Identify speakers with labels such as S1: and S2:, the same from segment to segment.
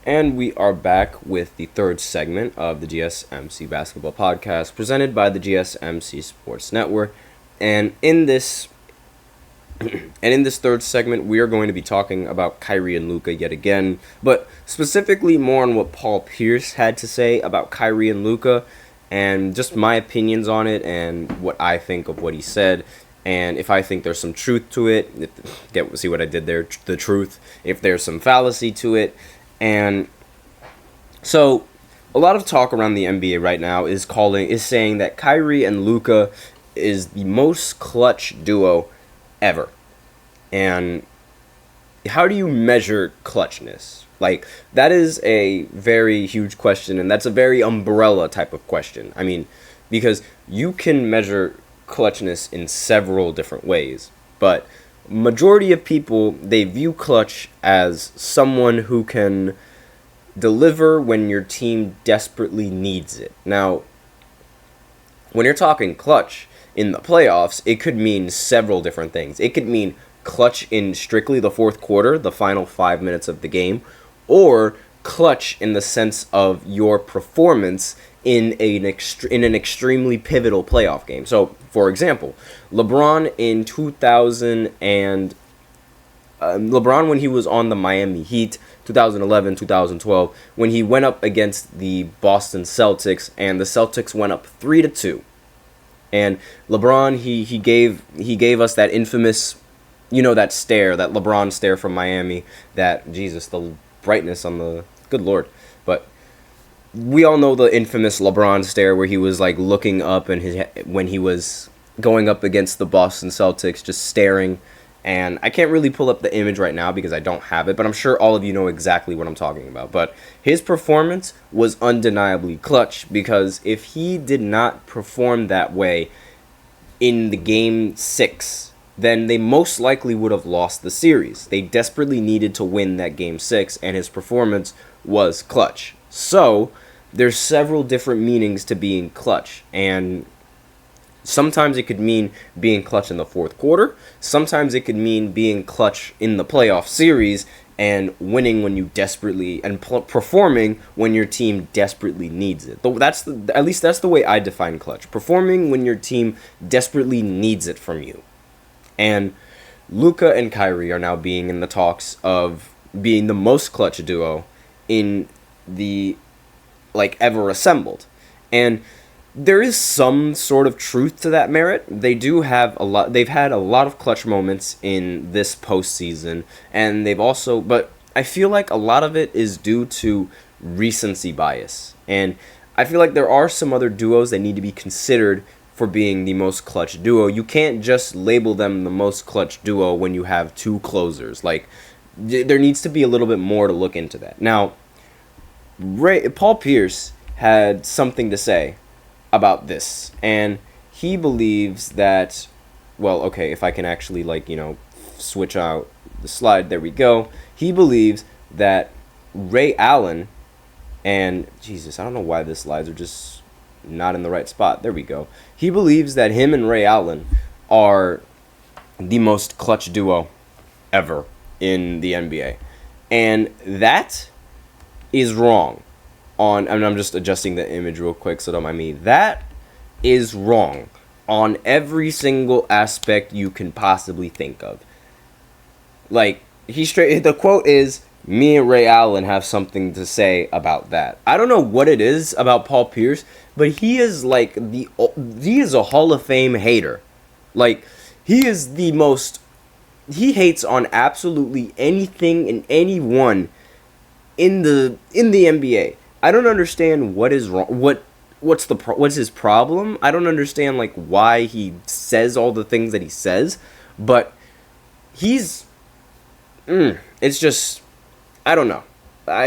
S1: And we are back with the third segment of the GSMC Basketball Podcast presented by the GSMC Sports Network. And in this third segment, we are going to be talking about Kyrie and Luka yet again, but specifically more on what Paul Pierce had to say about Kyrie and Luka, and just my opinions on it and what I think of what he said, and if I think there's some truth to it. See what I did there? The truth. If there's some fallacy to it, and so a lot of talk around the NBA right now is saying that Kyrie and Luka is the most clutch duo ever. And how do you measure clutchness? Like, that is a very huge question, and that's a very umbrella type of question. I mean, because you can measure clutchness in several different ways, but majority of people, they view clutch as someone who can deliver when your team desperately needs it. Now, when you're talking clutch in the playoffs, it could mean several different things. It could mean clutch in strictly the fourth quarter, the final 5 minutes of the game, or clutch in the sense of your performance in an extremely pivotal playoff game. So, for example, LeBron in 2000 and LeBron when he was on the Miami Heat, 2011, 2012, when he went up against the Boston Celtics, and the Celtics went up 3-2. And LeBron, he gave us that infamous, that stare, that LeBron stare from Miami, that, Jesus, the brightness on the, good Lord. But we all know the infamous LeBron stare where he was like looking up and when he was going up against the Boston Celtics, just staring. And I can't really pull up the image right now because I don't have it, but I'm sure all of you know exactly what I'm talking about. But his performance was undeniably clutch, because if he did not perform that way in the game 6, then they most likely would have lost the series. They desperately needed to win that game 6, and his performance was clutch. So, there's several different meanings to being clutch, and sometimes it could mean being clutch in the fourth quarter. Sometimes it could mean being clutch in the playoff series and winning when you desperately, and performing when your team desperately needs it. At least that's the way I define clutch. Performing when your team desperately needs it from you. And Luka and Kyrie are now being in the talks of being the most clutch duo in the ever assembled. And there is some sort of truth to that merit. They've had a lot of clutch moments in this postseason, and but I feel like a lot of it is due to recency bias. And I feel like there are some other duos that need to be considered for being the most clutch duo. You can't just label them the most clutch duo when you have two closers. There needs to be a little bit more to look into that. Now, Paul Pierce had something to say about this, and he believes that, well, okay, if I can actually switch out the slide, there we go. He believes that Ray Allen, and Jesus, I don't know why the slides are just not in the right spot. There we go. He believes that him and Ray Allen are the most clutch duo ever in the NBA, and that is wrong. I'm just adjusting the image real quick, so don't mind me. That is wrong on every single aspect you can possibly think of. The quote is, "Me and Ray Allen have something to say about that." I don't know what it is about Paul Pierce, but he is he is a Hall of Fame hater. He hates on absolutely anything and anyone in the NBA. I don't understand what is wrong. What's his problem? I don't understand why he says all the things that he says, but it's just, I don't know.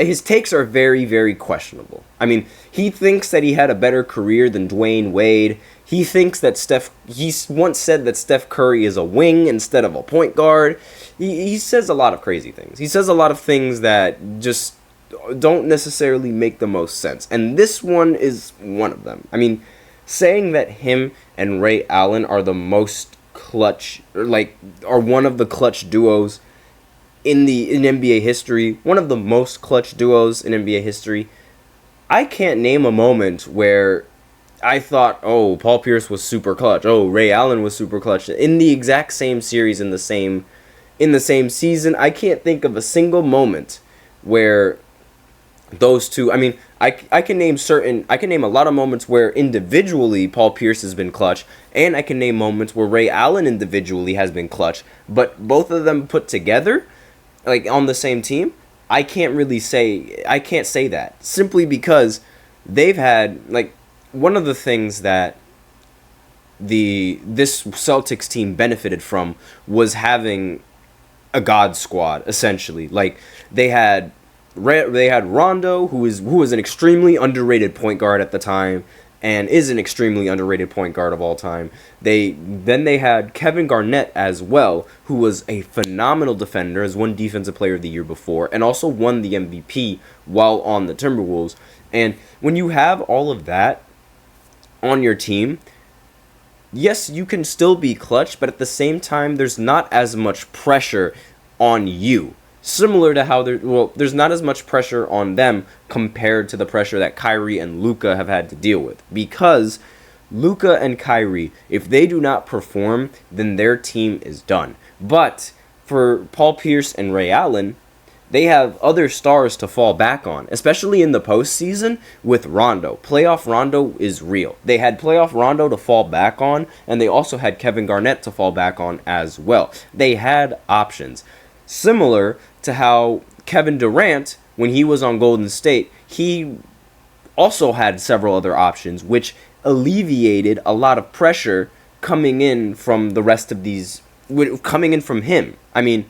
S1: His takes are very, very questionable. I mean, he thinks that he had a better career than Dwayne Wade. He thinks that he once said that Steph Curry is a wing instead of a point guard. He says a lot of crazy things. He says a lot of things that just don't necessarily make the most sense. And this one is one of them. I mean, saying that him and Ray Allen are the most clutch, are one of the clutch duos in NBA history, one of the most clutch duos in NBA history. I can't name a moment where I thought, oh, Paul Pierce was super clutch. Oh, Ray Allen was super clutch in the exact same series in the same season. I can't think of a single moment where those two. I mean, I can name a lot of moments where individually Paul Pierce has been clutch, and I can name moments where Ray Allen individually has been clutch, but both of them put together, like on the same team, I can't say that, simply because they've had, like, one of the things that this Celtics team benefited from was having a god squad, essentially. Like, they had Rondo, who was an extremely underrated point guard at the time, and is an extremely underrated point guard of all time. They had Kevin Garnett as well, who was a phenomenal defender, has won Defensive Player of the Year before, and also won the MVP while on the Timberwolves. And when you have all of that on your team, yes, you can still be clutch, but at the same time, there's not as much pressure on you. Similar to how there's not as much pressure on them compared to the pressure that Kyrie and Luka have had to deal with. Because Luka and Kyrie, if they do not perform, then their team is done. But for Paul Pierce and Ray Allen, they have other stars to fall back on, especially in the postseason with Rondo. Playoff Rondo is real. They had playoff Rondo to fall back on, and they also had Kevin Garnett to fall back on as well. They had options. Similar to how Kevin Durant, when he was on Golden State, he also had several other options, which alleviated a lot of pressure coming in from the rest of these, coming in from him. I mean,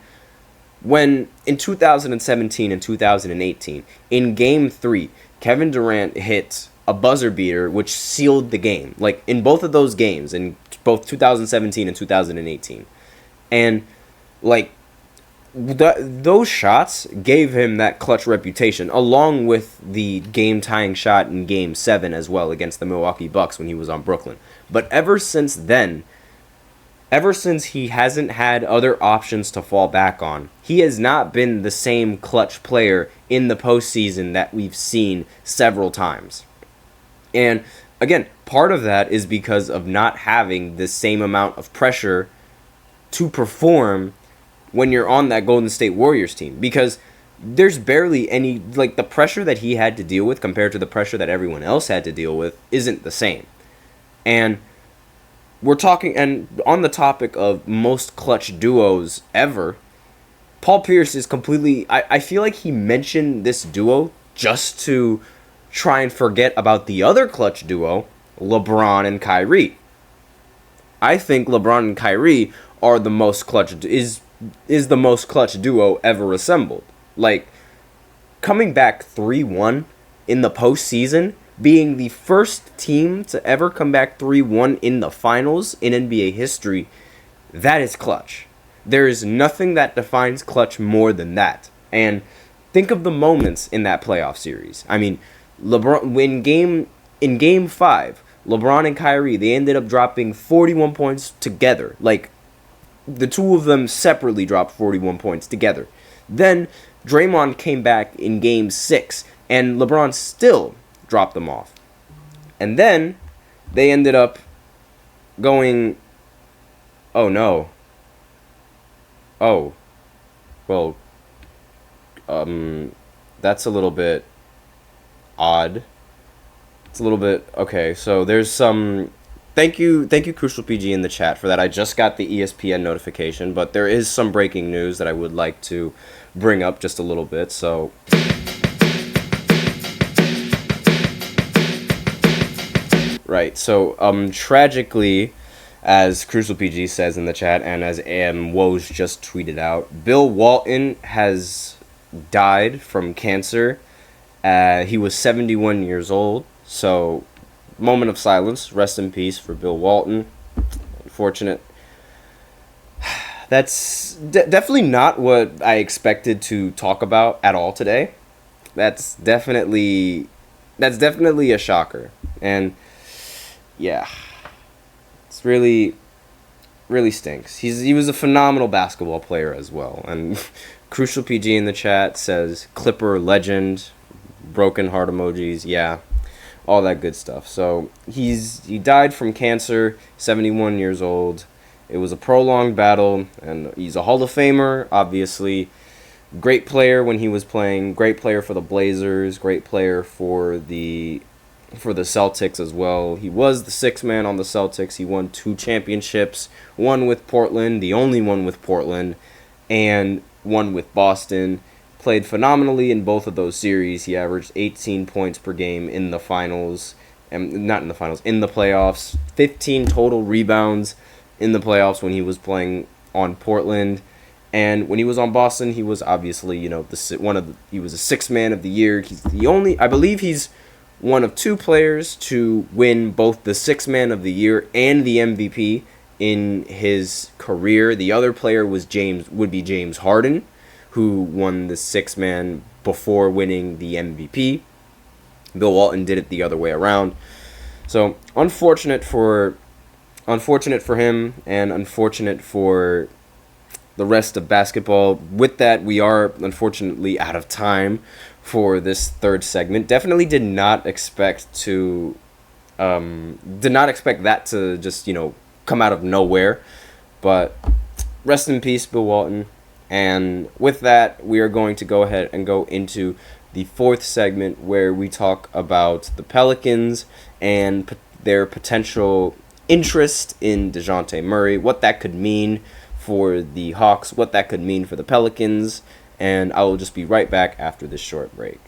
S1: when in 2017 and 2018, in Game 3, Kevin Durant hit a buzzer beater which sealed the game. Like, in both of those games, in both 2017 and 2018. And, like, those shots gave him that clutch reputation, along with the game-tying shot in Game 7 as well against the Milwaukee Bucks when he was on Brooklyn. But ever since then, ever since he hasn't had other options to fall back on, he has not been the same clutch player in the postseason that we've seen several times. And again, part of that is because of not having the same amount of pressure to perform when you're on that Golden State Warriors team, because there's barely any, like, the pressure that he had to deal with compared to the pressure that everyone else had to deal with isn't the same. And we're talking, and on the topic of most clutch duos ever, Paul Pierce is completely, I feel like he mentioned this duo just to try and forget about the other clutch duo, LeBron and Kyrie. I think LeBron and Kyrie are the most clutch, is the most clutch duo ever assembled. Like, coming back 3-1 in the postseason, being the first team to ever come back 3-1 in the finals in NBA history, that is clutch. There is nothing that defines clutch more than that. And think of the moments in that playoff series. I mean, LeBron, in game 5, LeBron and Kyrie, they ended up dropping 41 points together. Like, the two of them separately dropped 41 points together. Then Draymond came back in Game 6, and LeBron still dropped them off. And then they ended up going, oh no. Oh. Well, that's a little bit odd. It's a little bit, okay, so there's some... Thank you, Crucial PG in the chat for that. I just got the ESPN notification, but there is some breaking news that I would like to bring up just a little bit. So, right. So, tragically, as Crucial PG says in the chat, and as Woj just tweeted out, Bill Walton has died from cancer. He was 71 years old. So, moment of silence. Rest in peace for Bill Walton. Unfortunate. That's definitely not what I expected to talk about at all today. That's definitely a shocker. And yeah, it's really stinks. He was a phenomenal basketball player as well, and Crucial PG in the chat says Clipper legend, broken heart emojis. Yeah, all that good stuff. So he died from cancer, 71 years old. It was a prolonged battle, and he's a Hall of Famer, obviously. Great player when he was playing, great player for the Blazers, great player for the Celtics as well. He was the sixth man on the Celtics. He won 2 championships, one with Portland, the only one with Portland, and one with Boston. Played phenomenally in both of those series. He averaged 18 points per game in the finals, and not in the finals, in the playoffs. 15 total rebounds in the playoffs when he was playing on Portland. And when he was on Boston, he was obviously, he was a sixth man of the year. He's the only, I believe he's one of 2 players to win both the sixth man of the year and the MVP in his career. The other player would be James Harden, who won the sixth man before winning the MVP. Bill Walton did it the other way around. So unfortunate for him, and unfortunate for the rest of basketball. With that, we are unfortunately out of time for this third segment. Definitely did not expect that to just, come out of nowhere. But rest in peace, Bill Walton. And with that, we are going to go ahead and go into the fourth segment, where we talk about the Pelicans and their potential interest in DeJounte Murray, what that could mean for the Hawks, what that could mean for the Pelicans, and I will just be right back after this short break.